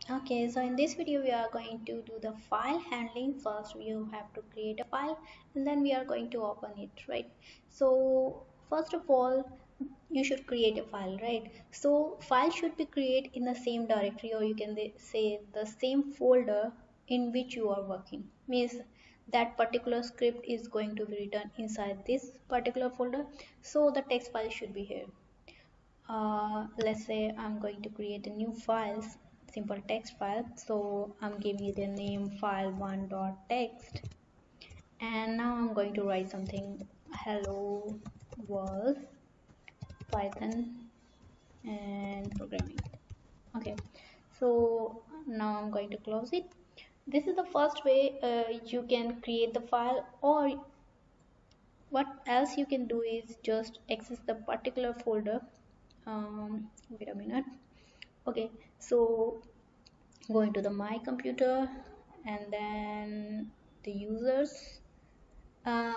Okay, so in this video we are going to do the file handling. First you have to create a file and then we are going to open it, right? So first of all you should create a file, right? So file should be created in the same directory, or you can say the same folder in which you are working. Means that particular script is going to be written inside this particular folder, so the text file should be here. Let's say I'm going to create a new file, simple text file. So I'm giving it a name file1.txt, and now I'm going to write something hello world Python and programming. Okay, so now I'm going to close it. This is the first way you can create the file, or what else you can do is just access the particular folder. Wait a minute. Okay, so go into the my computer and then the users. uh,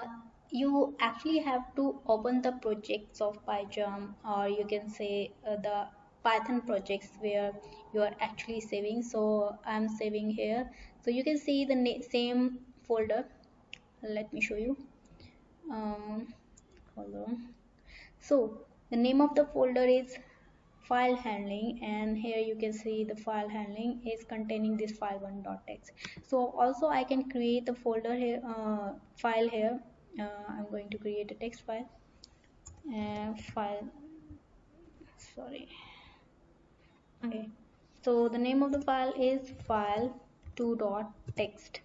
you actually have to open the projects of PyCharm, or you can say the Python projects where you are actually saving. So I'm saving here, so you can see the same folder. Let me show you. Hold on. So the name of the folder is file handling, and here you can see the file handling is containing this file1.txt. So also I can create the folder here, file here. I'm going to create a text file and file, sorry. Okay, so the name of the file is file2.txt.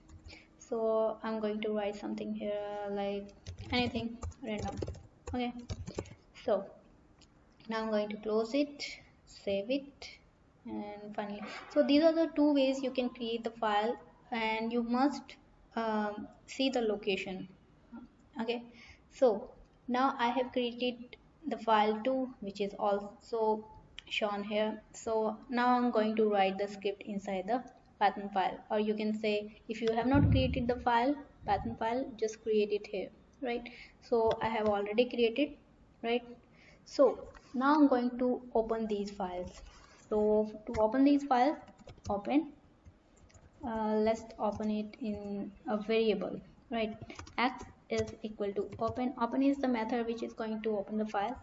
So I'm going to write something here like anything random. Okay, so now I'm going to close it, save it, and finally, so these are the two ways you can create the file, and you must see the location. Okay, so now I have created the file 2, which is also shown here. So now I'm going to write the script inside the Python file, or you can say if you have not created the file, Python file, just create it here, right? So I have already created, right? So now I'm going to open these files. So to open these files, open, let's open it in a variable, right? X is equal to open is the method which is going to open the file.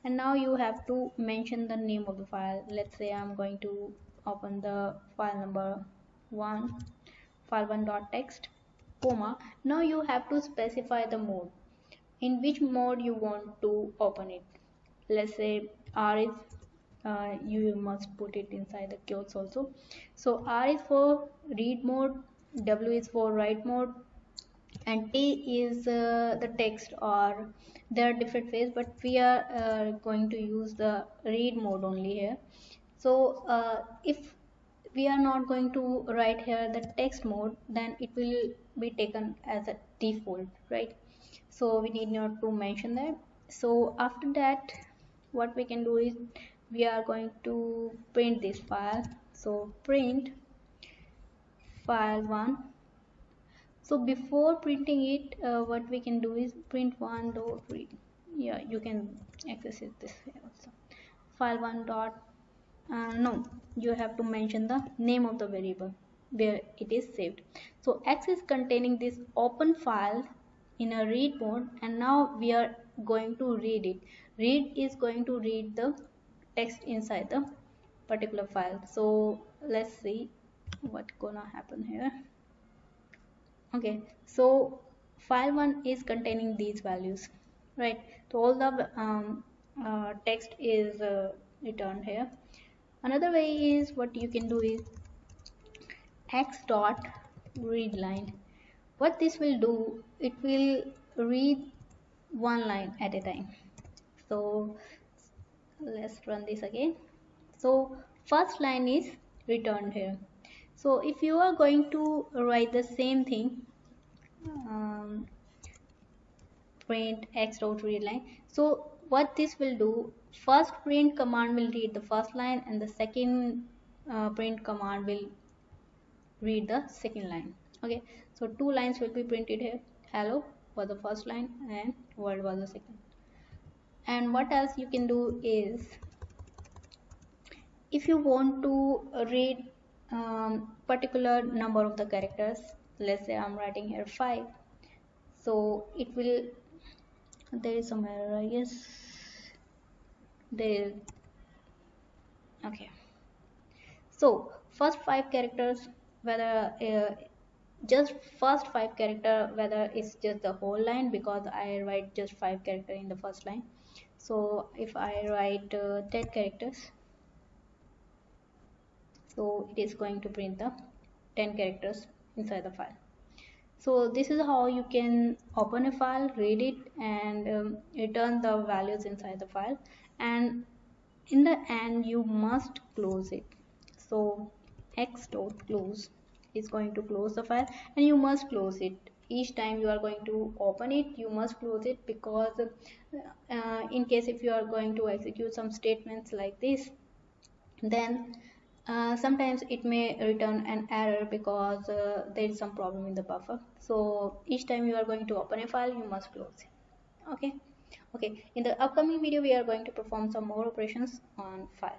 And now you have to mention the name of the file. Let's say I'm going to open the file number 1, file1.txt, comma. Now you have to specify the mode, in which mode you want to open it. Let's say R is, you must put it inside the quotes also. So R is for read mode, W is for write mode, and T is the text, or there are different ways, but we are going to use the read mode only here. So if we are not going to write here the text mode, then it will be taken as a default, right? So we need not to mention that. So after that, what we can do is we are going to print this file. So print file1. So before printing it, what we can do is print one dot read. Yeah, you can access it this way also. File1 dot, no, you have to mention the name of the variable where it is saved. So X is containing this open file in a read mode, and now we are going to read it. Read is going to read the text inside the particular file. So let's see what's gonna happen here. Okay, so file1 is containing these values, right? So all the text is returned here. Another way is what you can do is x dot read line. What this will do, it will read one line at a time. So let's run this again. So first line is returned here. So if you are going to write the same thing, um, print x dot read line. So what this will do, first print command will read the first line, and the second print command will read the second line. Okay, so two lines will be printed here. Hello was the first line and world was the second. And what else you can do is, if you want to read particular number of the characters. Let's say I'm writing here 5, so it will, there is some error I guess, there, okay. So first 5 characters, whether just first 5 character, whether it's just the whole line, because I write just 5 character in the first line. So if I write 10 characters, so it is going to print the 10 characters inside the file. So this is how you can open a file, read it, and return the values inside the file. And in the end you must close it. So x.close is going to close the file, and you must close it each time you are going to open it. You must close it, because in case if you are going to execute some statements like this, then sometimes it may return an error, because there is some problem in the buffer. So each time you are going to open a file, you must close it. Okay. Okay, in the upcoming video we are going to perform some more operations on file.